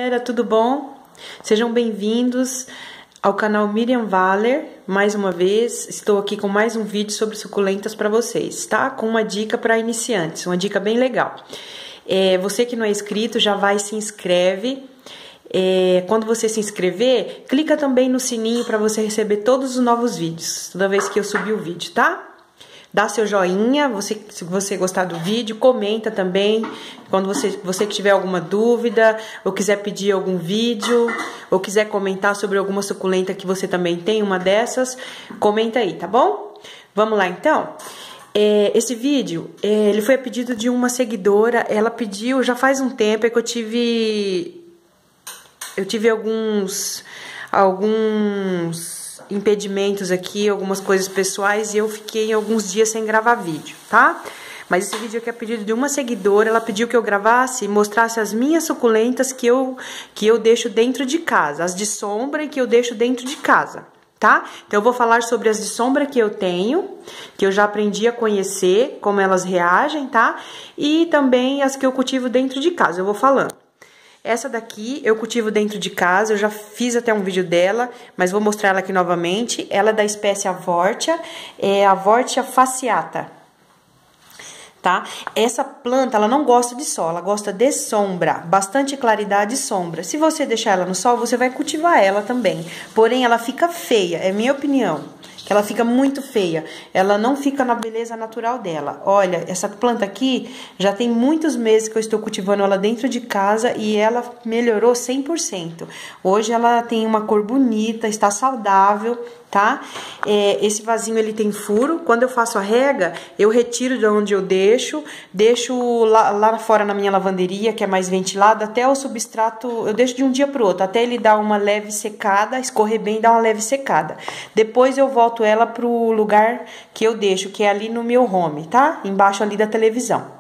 galera, tudo bom? Sejam bem-vindos ao canal Miriam Valer. Mais uma vez, estou aqui com mais um vídeo sobre suculentas para vocês, tá? Com uma dica para iniciantes, uma dica bem legal. Você que não é inscrito, já vai e se inscreve. Quando você se inscrever, clica também no sininho para você receber todos os novos vídeos, toda vez que eu subir o vídeo, tá? Dá seu joinha, se você gostar do vídeo, comenta também. Quando você que tiver alguma dúvida, ou quiser pedir algum vídeo, ou quiser comentar sobre alguma suculenta que você também tem, uma dessas, comenta aí, tá bom? Vamos lá então? Esse vídeo, ele foi a pedido de uma seguidora. Ela pediu, já faz um tempo, que eu tive alguns impedimentos aqui, algumas coisas pessoais, e eu fiquei alguns dias sem gravar vídeo, tá? Mas esse vídeo aqui é pedido de uma seguidora. Ela pediu que eu gravasse e mostrasse as minhas suculentas que eu deixo dentro de casa, as de sombra e que eu deixo dentro de casa, tá? Então eu vou falar sobre as de sombra que eu tenho, que eu já aprendi a conhecer, como elas reagem, tá? E também as que eu cultivo dentro de casa, eu vou falando. Essa daqui eu cultivo dentro de casa, eu já fiz até um vídeo dela, mas vou mostrar ela aqui novamente. Ela é da espécie Avortia, é a Avortia fasciata, tá? Essa planta, ela não gosta de sol, ela gosta de sombra, bastante claridade e sombra. Se você deixar ela no sol, você vai cultivar ela também, porém ela fica feia, é minha opinião. Que ela fica muito feia, ela não fica na beleza natural dela. Olha, essa planta aqui já tem muitos meses que eu estou cultivando ela dentro de casa e ela melhorou 100%. Hoje ela tem uma cor bonita, está saudável, tá? Esse vasinho ele tem furo. Quando eu faço a rega, eu retiro de onde eu deixo lá fora na minha lavanderia, que é mais ventilada, até o substrato, eu deixo de um dia pro outro, até ele dar uma leve secada, escorrer bem e dar uma leve secada. Depois eu volto ela pro lugar que eu deixo, que é ali no meu home, tá? Embaixo ali da televisão.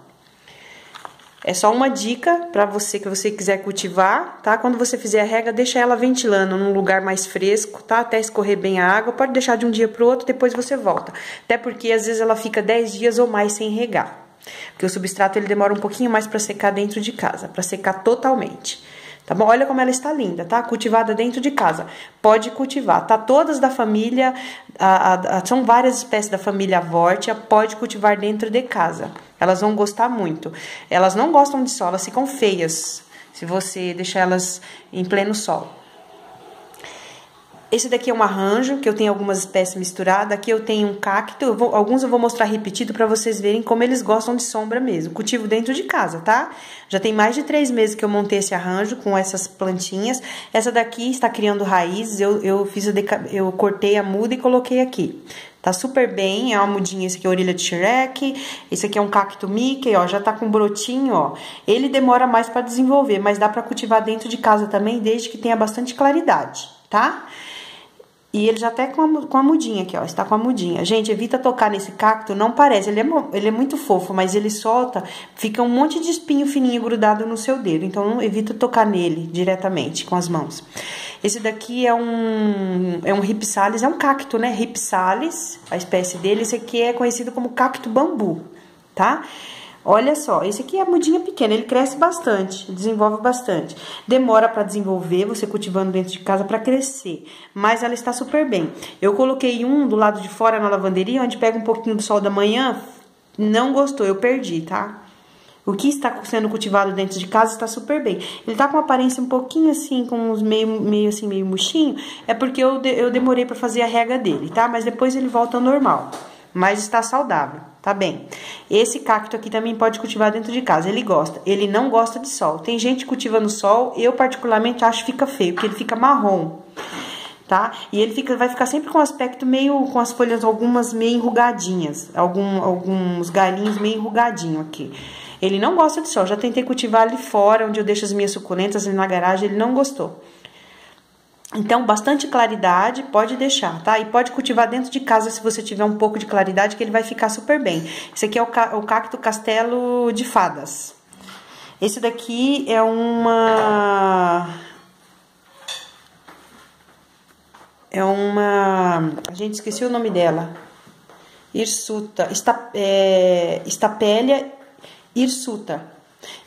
É só uma dica para você que você quiser cultivar, tá? Quando você fizer a rega, deixa ela ventilando num lugar mais fresco, tá? Até escorrer bem a água. Pode deixar de um dia pro outro, depois você volta. Até porque às vezes ela fica 10 dias ou mais sem regar. Porque o substrato ele demora um pouquinho mais para secar dentro de casa, para secar totalmente. Tá bom? Olha como ela está linda, tá? Cultivada dentro de casa. Pode cultivar, tá? Todas da família, são várias espécies da família Avortia, pode cultivar dentro de casa. Elas vão gostar muito. Elas não gostam de sol, elas ficam feias se você deixar elas em pleno sol. Esse daqui é um arranjo, que eu tenho algumas espécies misturadas. Aqui eu tenho um cacto, alguns eu vou mostrar repetido para vocês verem como eles gostam de sombra mesmo. Cultivo dentro de casa, tá? Já tem mais de 3 meses que eu montei esse arranjo com essas plantinhas. Essa daqui está criando raízes, eu cortei a muda e coloquei aqui. Tá super bem, é uma mudinha. Esse aqui é a orelha de Shrek, esse aqui é um cacto Mickey, ó, já tá com brotinho, ó. Ele demora mais para desenvolver, mas dá para cultivar dentro de casa também, desde que tenha bastante claridade, tá? E ele já até com a mudinha aqui, ó, está com a mudinha. Gente, evita tocar nesse cacto, não parece, ele é muito fofo, mas ele solta, fica um monte de espinho fininho grudado no seu dedo, então evita tocar nele diretamente com as mãos. Esse daqui é um Rhipsalis, é um cacto, né, Rhipsalis, a espécie dele. Esse aqui é conhecido como cacto bambu, tá? Olha só, esse aqui é a mudinha pequena, ele cresce bastante, desenvolve bastante. Demora para desenvolver, você cultivando dentro de casa para crescer, mas ela está super bem. Eu coloquei um do lado de fora na lavanderia, onde pega um pouquinho do sol da manhã, não gostou, eu perdi, tá? O que está sendo cultivado dentro de casa está super bem. Ele tá com uma aparência um pouquinho assim, com uns meio murchinho, é porque eu demorei para fazer a rega dele, tá? Mas depois ele volta ao normal. Mas está saudável, tá bem? Esse cacto aqui também pode cultivar dentro de casa, ele gosta. Ele não gosta de sol. Tem gente que cultiva no sol, eu particularmente acho que fica feio, porque ele fica marrom, tá? E ele vai ficar sempre com um aspecto meio, com as folhas algumas meio enrugadinhas, alguns galinhos meio enrugadinho aqui. Ele não gosta de sol, já tentei cultivar ali fora, onde eu deixo as minhas suculentas, ali na garagem, ele não gostou. Então, bastante claridade, pode deixar, tá? E pode cultivar dentro de casa se você tiver um pouco de claridade, que ele vai ficar super bem. Esse aqui é o cacto Castelo de Fadas. Esse daqui é gente, esqueci o nome dela. Hirsuta, Stapelia hirsuta.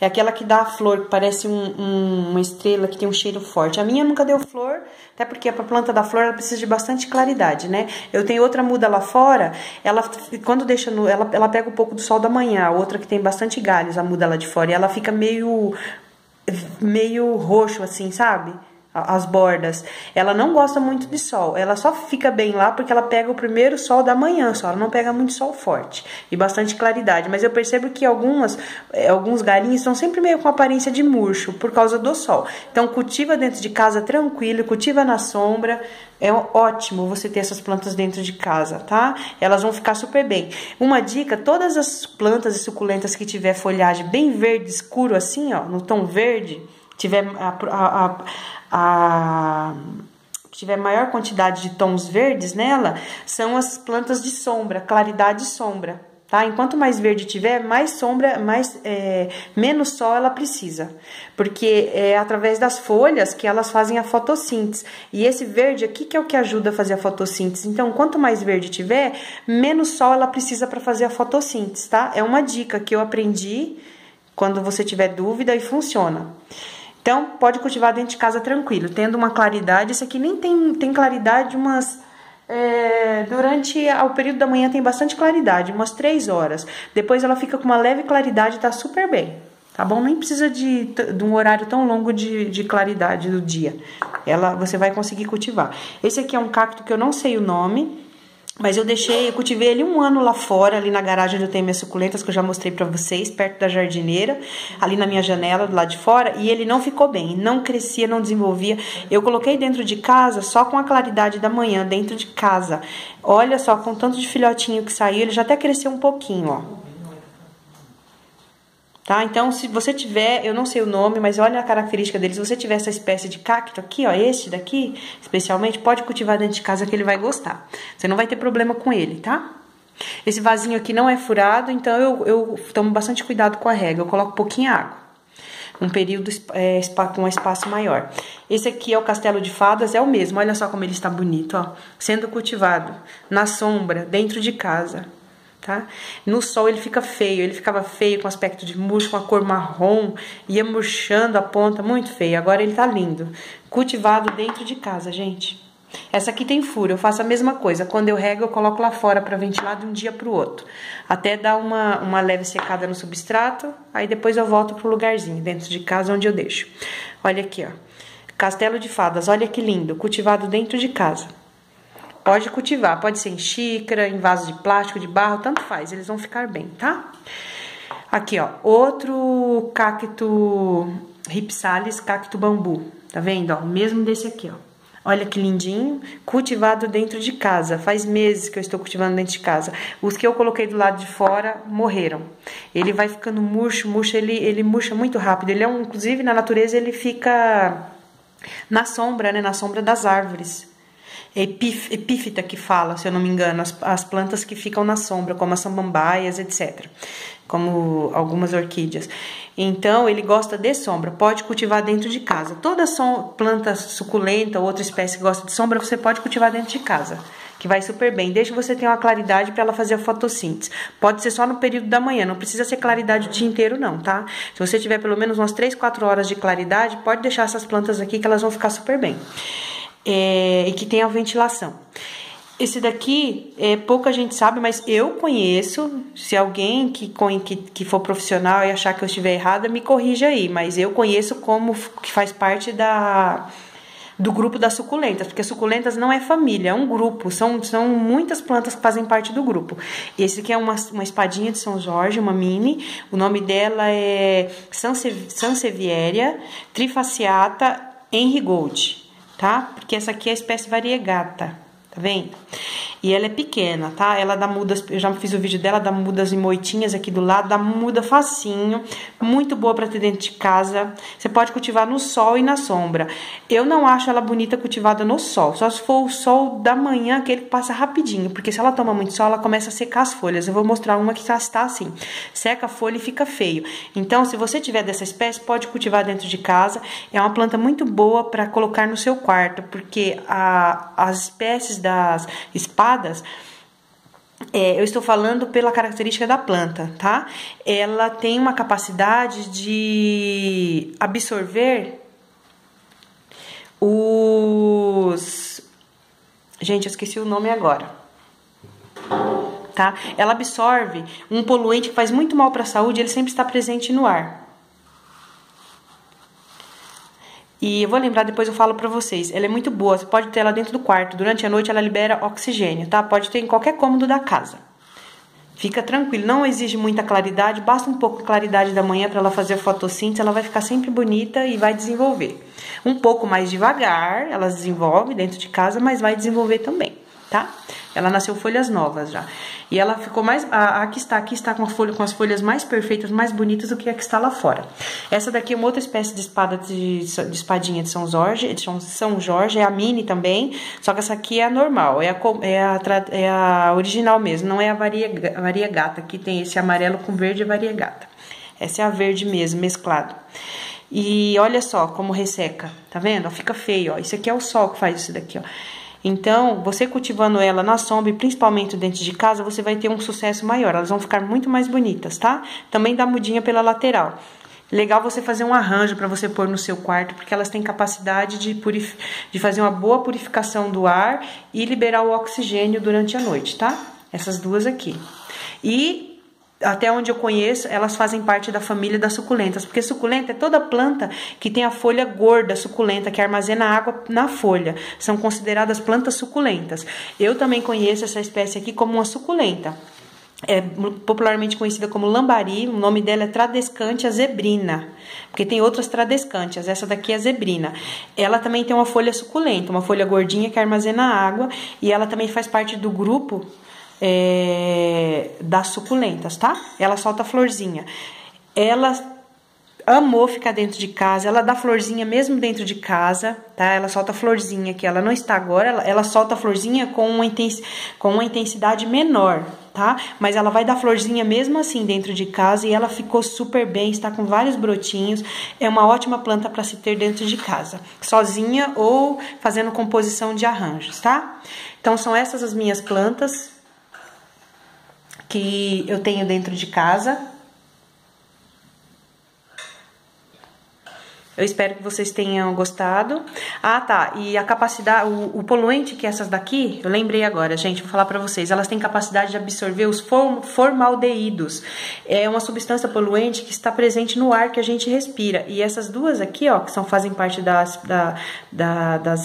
É aquela que dá a flor, que parece uma estrela, que tem um cheiro forte. A minha nunca deu flor, até porque a planta da flor ela precisa de bastante claridade, né? Eu tenho outra muda lá fora, ela quando deixa ela pega um pouco do sol da manhã, a outra que tem bastante galhos, a muda lá de fora, e ela fica meio roxo assim, sabe? As bordas. Ela não gosta muito de sol. Ela só fica bem lá porque ela pega o primeiro sol da manhã só. Ela não pega muito sol forte e bastante claridade. Mas eu percebo que alguns galinhos estão sempre meio com aparência de murcho por causa do sol. Então cultiva dentro de casa tranquilo, cultiva na sombra. É ótimo você ter essas plantas dentro de casa, tá? Elas vão ficar super bem. Uma dica, todas as plantas e suculentas que tiver folhagem bem verde escuro assim, ó, no tom verde, tiver tiver maior quantidade de tons verdes nela, são as plantas de sombra, claridade e sombra, tá? Enquanto mais verde tiver, mais sombra, menos sol ela precisa, porque é através das folhas que elas fazem a fotossíntese, e esse verde aqui que é o que ajuda a fazer a fotossíntese. Então, quanto mais verde tiver, menos sol ela precisa para fazer a fotossíntese, tá? É uma dica que eu aprendi quando você tiver dúvida e funciona. Então, pode cultivar dentro de casa tranquilo, tendo uma claridade. Esse aqui nem tem claridade, durante o período da manhã tem bastante claridade, umas 3 horas. Depois ela fica com uma leve claridade e tá super bem, tá bom? Nem precisa de um horário tão longo de claridade do dia. Você vai conseguir cultivar. Esse aqui é um cacto que eu não sei o nome, mas eu cultivei ele 1 ano lá fora, ali na garagem onde eu tenho minhas suculentas, que eu já mostrei pra vocês, perto da jardineira, ali na minha janela, do lado de fora, e ele não ficou bem, não crescia, não desenvolvia. Eu coloquei dentro de casa, só com a claridade da manhã, dentro de casa. Olha só, com tanto de filhotinho que saiu, ele já até cresceu um pouquinho, ó. Tá? Então, se você tiver, eu não sei o nome, mas olha a característica dele. Se você tiver essa espécie de cacto aqui, ó, este daqui, especialmente, pode cultivar dentro de casa que ele vai gostar. Você não vai ter problema com ele, tá? Esse vasinho aqui não é furado, então eu tomo bastante cuidado com a rega. Eu coloco pouquinha água, um período com um espaço maior. Esse aqui é o castelo de fadas, é o mesmo. Olha só como ele está bonito, ó, sendo cultivado na sombra, dentro de casa. Tá? No sol ele fica feio, ele ficava feio com aspecto de murcho, com a cor marrom, ia murchando a ponta, muito feio. Agora ele tá lindo, cultivado dentro de casa, gente. Essa aqui tem furo, eu faço a mesma coisa. Quando eu rego, eu coloco lá fora para ventilar de um dia pro outro, até dar uma leve secada no substrato. Aí depois eu volto pro lugarzinho dentro de casa onde eu deixo. Olha aqui, ó, castelo de fadas, olha que lindo, cultivado dentro de casa. Pode cultivar, pode ser em xícara, em vaso de plástico, de barro, tanto faz, eles vão ficar bem, tá? Aqui, ó, outro cacto Rhipsalis, cacto bambu, tá vendo? Ó, o mesmo desse aqui, ó. Olha que lindinho, cultivado dentro de casa. Faz meses que eu estou cultivando dentro de casa. Os que eu coloquei do lado de fora morreram. Ele vai ficando murcho, ele murcha muito rápido. Ele inclusive, na natureza, ele fica na sombra, né? Na sombra das árvores. Epífita que fala, se eu não me engano, as plantas que ficam na sombra, como as samambaias, etc. Como algumas orquídeas. Então, ele gosta de sombra, pode cultivar dentro de casa. Toda planta suculenta ou outra espécie que gosta de sombra, você pode cultivar dentro de casa, que vai super bem, desde que você tenha uma claridade para ela fazer a fotossíntese. Pode ser só no período da manhã, não precisa ser claridade o dia inteiro não, tá? Se você tiver pelo menos umas 3, 4 horas de claridade, pode deixar essas plantas aqui que elas vão ficar super bem. E que tenha ventilação. Esse daqui, pouca gente sabe, mas eu conheço. Se alguém que for profissional e achar que eu estiver errada, me corrija aí. Mas eu conheço como que faz parte do grupo das suculentas, porque suculentas não é família, é um grupo. São muitas plantas que fazem parte do grupo. Esse aqui é uma espadinha de São Jorge, uma mini. O nome dela é Sansevieria trifasciata Henrigold. Tá? Porque essa aqui é a espécie variegata, tá vendo? E ela é pequena, tá? Ela dá mudas, eu já fiz o vídeo dela, dá mudas em moitinhas aqui do lado, dá muda facinho, muito boa pra ter dentro de casa. Você pode cultivar no sol e na sombra. Eu não acho ela bonita cultivada no sol, só se for o sol da manhã, aquele que passa rapidinho, porque se ela toma muito sol, ela começa a secar as folhas. Eu vou mostrar uma que está assim, seca a folha e fica feio. Então, se você tiver dessa espécie, pode cultivar dentro de casa. É uma planta muito boa para colocar no seu quarto, porque as espécies das espadas, eu estou falando pela característica da planta, tá? Ela tem uma capacidade de absorver Gente, eu esqueci o nome agora. Tá? Ela absorve um poluente que faz muito mal para a saúde, ele sempre está presente no ar. E eu vou lembrar, depois eu falo pra vocês. Ela é muito boa, você pode ter ela dentro do quarto. Durante a noite ela libera oxigênio, tá? Pode ter em qualquer cômodo da casa. Fica tranquilo, não exige muita claridade, basta um pouco de claridade da manhã para ela fazer a fotossíntese, ela vai ficar sempre bonita e vai desenvolver. Um pouco mais devagar, ela desenvolve dentro de casa, mas vai desenvolver também, tá? Ela nasceu folhas novas já. E ela ficou mais... A que está com as folhas mais perfeitas, mais bonitas do que a que está lá fora. Essa daqui é uma outra espécie de espadinha de São Jorge. É a mini também. Só que essa aqui é a normal. É a original mesmo. Não é a variegata. Aqui tem esse amarelo com verde e variegata. Essa é a verde mesmo, mesclado. E olha só como resseca. Tá vendo? Fica feio, ó. Isso aqui é o sol que faz isso daqui, ó. Então, você cultivando ela na sombra e principalmente dentro de casa, você vai ter um sucesso maior. Elas vão ficar muito mais bonitas, tá? Também dá mudinha pela lateral. Legal você fazer um arranjo para você pôr no seu quarto, porque elas têm capacidade de fazer uma boa purificação do ar e liberar o oxigênio durante a noite, tá? Essas duas aqui. E... até onde eu conheço, elas fazem parte da família das suculentas, porque suculenta é toda planta que tem a folha gorda suculenta, que armazena água na folha. São consideradas plantas suculentas. Eu também conheço essa espécie aqui como uma suculenta. É popularmente conhecida como lambari, o nome dela é Tradescantia zebrina, porque tem outras tradescantias, essa daqui é a zebrina. Ela também tem uma folha suculenta, uma folha gordinha que armazena água, e ela também faz parte do grupo das suculentas, tá? Ela solta florzinha. Ela amou ficar dentro de casa, ela dá florzinha mesmo dentro de casa, tá? Ela solta florzinha, que ela não está agora, ela solta florzinha com uma intensidade menor, tá? Mas ela vai dar florzinha mesmo assim dentro de casa e ela ficou super bem, está com vários brotinhos. É uma ótima planta para se ter dentro de casa, sozinha ou fazendo composição de arranjos, tá? Então são essas as minhas plantas que eu tenho dentro de casa. Eu espero que vocês tenham gostado. Ah, tá. E a capacidade, o poluente que essas daqui, eu lembrei agora, gente, vou falar pra vocês. Elas têm capacidade de absorver os formaldeídos. É uma substância poluente que está presente no ar que a gente respira. E essas duas aqui, ó, que fazem parte das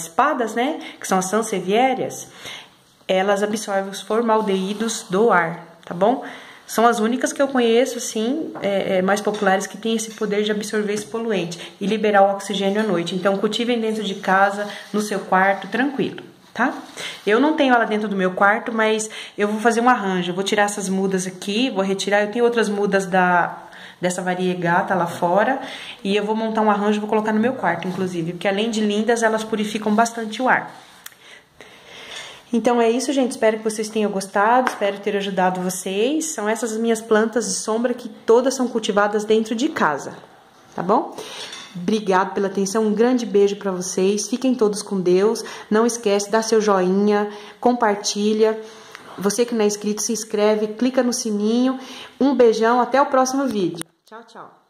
espadas, né, que são as sansevierias, elas absorvem os formaldeídos do ar. Tá bom? São as únicas que eu conheço, assim, mais populares que têm esse poder de absorver esse poluente e liberar o oxigênio à noite. Então, cultivem dentro de casa, no seu quarto, tranquilo, tá? Eu não tenho ela dentro do meu quarto, mas eu vou fazer um arranjo. Eu vou tirar essas mudas aqui, vou retirar. Eu tenho outras mudas dessa variegata lá fora e eu vou montar um arranjo e vou colocar no meu quarto, inclusive, porque além de lindas, elas purificam bastante o ar. Então é isso, gente. Espero que vocês tenham gostado, espero ter ajudado vocês. São essas as minhas plantas de sombra que todas são cultivadas dentro de casa, tá bom? Obrigado pela atenção, um grande beijo pra vocês. Fiquem todos com Deus. Não esquece, dá seu joinha, compartilha. Você que não é inscrito, se inscreve, clica no sininho. Um beijão, até o próximo vídeo. Tchau, tchau.